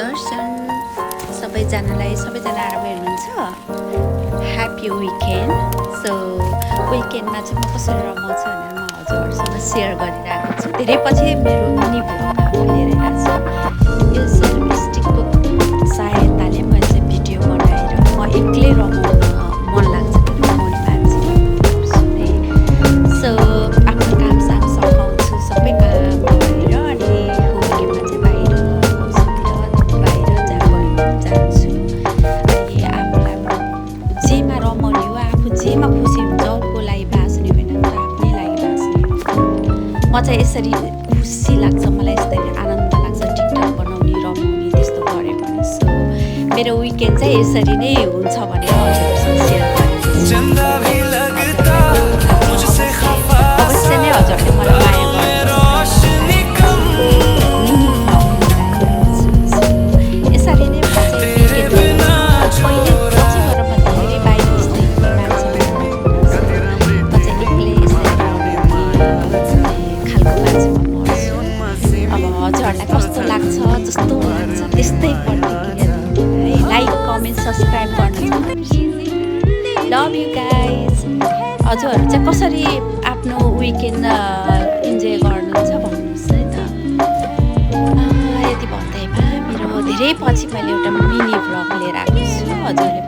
दर्शन सबैजनालाई सबैजना आएर हेर्नुहुन्छ ह्याप्पी विकेन्ड। सो विकेन्डमा चाहिँ म कसरी रमाउँछु भनेर म हजुरहरूसँग सेयर गरिरहेको छु। धेरै पछि मेरो मिनी भ्लगमा लिएर आएको छु। यो सेल्फिस्टिकको सहायताले मैले चाहिँ भिडियो बनाएर म एक्लै रमाउन मन लाग्छ रमाउने मान्छे है। सो आफ्नो कामसाम सघाउँछु सबै काम गरेर अनि विकेन्डमा चाहिँ बाहिर बाहिर जान्छु। अनि आफूलाई जेमा रमाउने हो, आफू जेमा खुसी हुन्छ अर्को लागि बाँच्ने होइन नि त, आफ्नै लागि बाँच्ने हो। म चाहिँ यसरी खुसी लाग्छ, मलाई यसरी आनन्द लाग्छ टिकटक बनाउने रमाउने त्यस्तो गऱ्यो भने। सो मेरो विकेन्ड चाहिँ यसरी नै हुन्छ भनेर हजुरहरूसँग सेयर गरेको छु। अवश्य नै हजुरहरूले मलाई माया यसरी नै हजुरहरूलाई कस्तो लाग्छ, जस्तो लाग्छ त्यस्तै प्रतिक्रिया दिनु है। लाइक कमेन्ट सब्सक्राइब गर्न लभ यु गाइज। हजुरहरू चाहिँ कसरी आफ्नो विकेन्ड इन्जोय गर्नुहुन्छ भन्नुहोस् है त। यति भन्दैमा मेरो धेरै पछि मैले एउटा मिनी भ्लग लिएर आएको छु। हजुरहरूले